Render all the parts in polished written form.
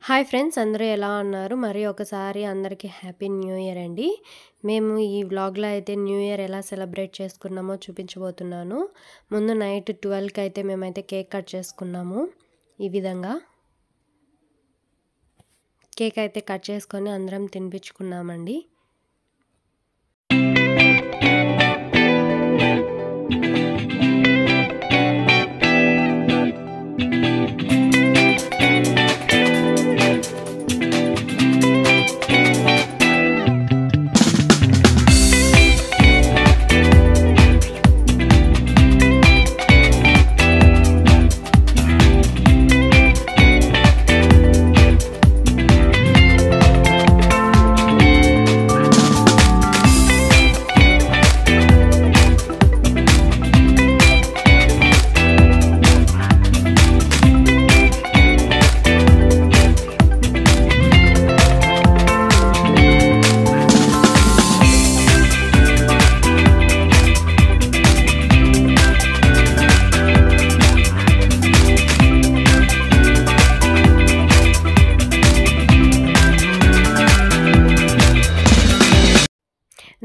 Hi friends, అందరూ ఎలా ఉన్నారు? మరి ఒకసారి అందరికీ హ్యాపీ న్యూ ఇయర్ అండి. మేము ఈ వ్లాగ్‌లో అయితే న్యూ ఇయర్ ఎలా సెలబ్రేట్ చేసుకున్నామో చూపించబోతున్నాను. ముందు నైట్ 12కి అయితే మేమైతే కేక్ కట్ చేసుకున్నాము. ఈ విధంగా కేక్ అయితే కట్ చేసుకొని అందరం తినిపించుకున్నామండి.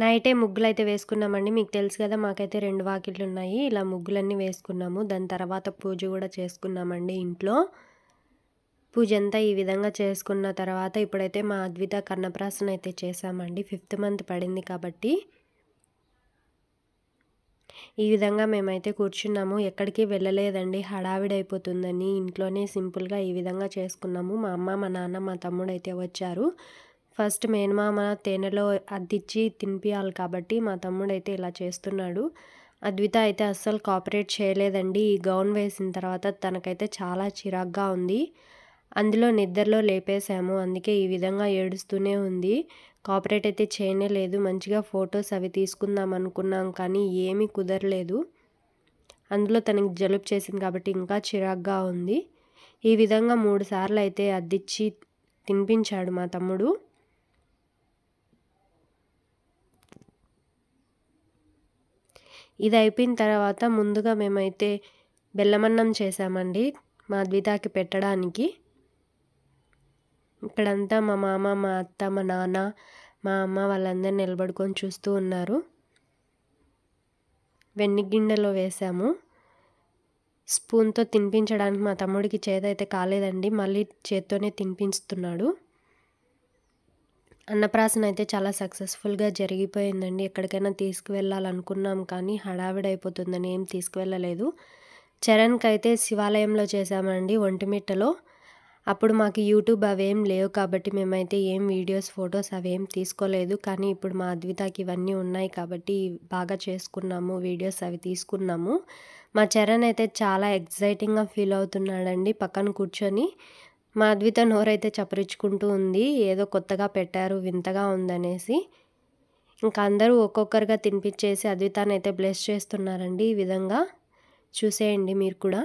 నైటే ముగ్గులైతే వేసుకున్నామండి. మీకు తెలుసు కదా, మాకైతే 2 వాకిళ్ళు ఉన్నాయి. ఇలా ముగ్గులన్నీ వేసుకున్నాము. దాని తర్వాత పూజ కూడా చేసుకున్నామండి ఇంట్లో. పూజ అంతా ఈ విధంగా చేసుకున్న తర్వాత ఇప్పుడైతే మా అద్విత కన్నప్రాసన అయితే చేసామండి. 5th మంత్ పడింది కాబట్టి ఈ విధంగా మేమైతే కూర్చున్నాము. ఎక్కడికి వెళ్ళలేదండి, హడావిడైపోతుందని ఇంట్లోనే సింపుల్గా ఈ విధంగా చేసుకున్నాము. మా అమ్మ, మా నాన్న, మా తమ్ముడు అయితే వచ్చారు. ఫస్ట్ మేనమామ తేనెలో అద్దిచ్చి తినిపియాలి కాబట్టి మా తమ్ముడు అయితే ఇలా చేస్తున్నాడు. అద్విత అయితే అస్సలు కోఆపరేట్ చేయలేదండి. ఈ గౌన్ వేసిన తర్వాత తనకైతే చాలా చిరాగ్గా ఉంది. అందులో నిద్రలో లేపేశాము, అందుకే ఈ విధంగా ఏడుస్తూనే ఉంది. కోఆపరేట్ అయితే చేయనే లేదు. మంచిగా ఫొటోస్ అవి తీసుకుందాం అనుకున్నాం కానీ ఏమీ కుదరలేదు. అందులో తనకి జలుబు చేసింది కాబట్టి ఇంకా చిరాగ్గా ఉంది. ఈ విధంగా 3 సార్లు అయితే అద్దిచ్చి తినిపించాడు మా తమ్ముడు. ఇది అయిపోయిన తర్వాత ముందుగా మేమైతే బెల్లమన్నం చేసామండి మా అద్వితకి పెట్టడానికి. ఇక్కడంతా మా మామ, మా అత్త, మా నాన్న, మా అమ్మ వాళ్ళందరూ నిలబడుకొని చూస్తూ ఉన్నారు. వెన్ని గిన్నెలో వేసాము. స్పూన్తో తినిపించడానికి మా తమ్ముడికి చేతైతే కాలేదండి, మళ్ళీ చేత్తోనే తినిపిస్తున్నాడు. అన్నప్రాసన అయితే చాలా సక్సెస్ఫుల్గా జరిగిపోయిందండి. ఎక్కడికైనా తీసుకువెళ్ళాలనుకున్నాం కానీ హడావిడైపోతుందని ఏం తీసుకువెళ్ళలేదు. చరణ్కి అయితే శివాలయంలో చేసామండి, ఒంటిమిట్టలో. అప్పుడు మాకు యూట్యూబ్ అవేం లేవు కాబట్టి మేమైతే ఏం వీడియోస్, ఫొటోస్ అవేం తీసుకోలేదు. కానీ ఇప్పుడు మా అద్వితకి ఇవన్నీ ఉన్నాయి కాబట్టి బాగా చేసుకున్నాము, వీడియోస్ అవి తీసుకున్నాము. మా చరణ్ అయితే చాలా ఎక్సైటింగ్గా ఫీల్ అవుతున్నాడండి పక్కన కూర్చొని. మా అద్విత నోరైతే చప్పరించుకుంటూ ఉంది, ఏదో కొత్తగా పెట్టారు, వింతగా ఉందనేసి. ఇంకా అందరూ ఒక్కొక్కరుగా తినిపించేసి అద్వితాన్ని అయితే బ్లెస్ చేస్తున్నారండి. ఈ విధంగా చూసేయండి మీరు కూడా.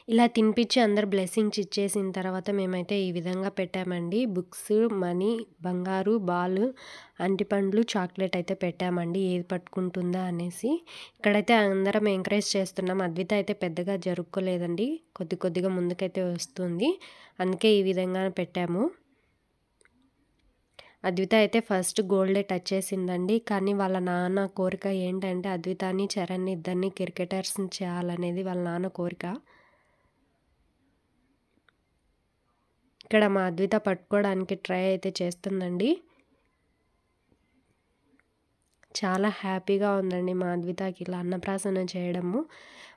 ఇలా తినిపించి అందరు బ్లెస్సింగ్స్ ఇచ్చేసిన తర్వాత మేమైతే ఈ విధంగా పెట్టామండి. బుక్స్, మనీ, బంగారు, బాలు, అంటిపండ్లు, చాక్లెట్ అయితే పెట్టామండి. ఏది పట్టుకుంటుందా అనేసి. ఇక్కడైతే అందరం ఎంకరేజ్ చేస్తున్నాం. అద్విత అయితే పెద్దగా జరుపుకోలేదండి. కొద్దిగా ముందుకైతే వస్తుంది. అందుకే ఈ విధంగా పెట్టాము. అద్విత అయితే ఫస్ట్ గోల్డే టచ్ చేసిందండి. కానీ వాళ్ళ నాన్న కోరిక ఏంటంటే అద్వితని, చరణ్‌ని ఇద్దరిని క్రికెటర్స్‌ని చేయాలనేది వాళ్ళ నాన్న కోరిక. ఇక్కడ మా అద్విత పట్టుకోవడానికి ట్రై అయితే చేస్తుందండి. చాలా హ్యాపీగా ఉందండి మా అద్వితకి ఇలా అన్నప్రాసన చేయడము.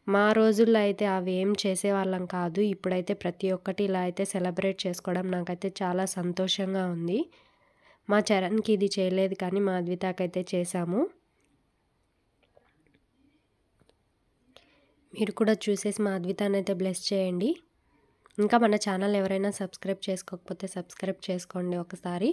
మా రోజుల్లో అయితే అవి ఏం చేసేవాళ్ళం కాదు. ఇప్పుడైతే ప్రతి ఒక్కటి ఇలా అయితే సెలబ్రేట్ చేసుకోవడం నాకైతే చాలా సంతోషంగా ఉంది. మా చరణ్‌కి ఇది చేయలేదు కానీ మా అద్వితకైతే చేశాము. మీరు కూడా చూసేసి మా అద్వితనైతే బ్లెస్ చేయండి. ఇంకా మన ఛానల్ ఎవరైనా సబ్స్క్రైబ్ చేసుకోకపోతే సబ్స్క్రైబ్ చేసుకోండి ఒకసారి.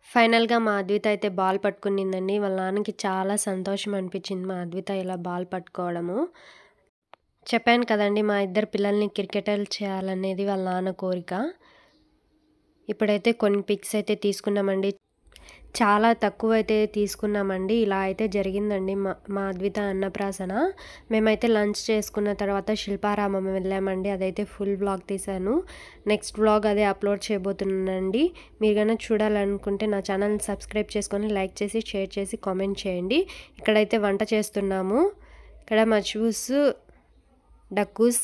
ఫైనల్‌గా మా అద్విత అయితే బాల్ పట్టుకునిందండి. వాళ్ళ నాన్నకి చాలా సంతోషం అనిపించింది మా అద్విత ఇలా బాల్ పట్టుకోవడము. చెప్పాను కదండీ మా ఇద్దరు పిల్లల్ని క్రికెటర్లు చేయాలనేది వాళ్ళ నాన్న కోరిక. ఇప్పుడైతే కొన్ని పిక్స్ అయితే తీసుకున్నామండి. చాలా తక్కువైతే తీసుకున్నామండి. ఇలా అయితే జరిగిందండి మా అద్విత అన్నప్రాసన. మేమైతే లంచ్ చేసుకున్న తర్వాత శిల్పారామం వెళ్ళామండి. అదైతే ఫుల్ వ్లాగ్ తీశాను. నెక్స్ట్ వ్లాగ్ అదే అప్లోడ్ చేయబోతున్నానండి. మీరు కనుక చూడాలనుకుంటే నా ఛానల్ని సబ్స్క్రైబ్ చేసుకొని లైక్ చేసి, షేర్ చేసి, కామెంట్ చేయండి. ఇక్కడైతే వంట చేస్తున్నాము. ఇక్కడ మష్రూమ్స్, డక్కూస్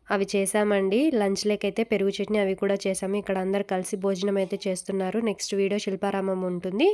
అవి చేసామండి. లంచ్ లేకైతే పెరుగు చట్నీ అవి కూడా చేసాము. ఇక్కడ అందరు కలిసి భోజనం అయితే చేస్తున్నారు. నెక్స్ట్ వీడియో శిల్పారామం ఉంటుంది.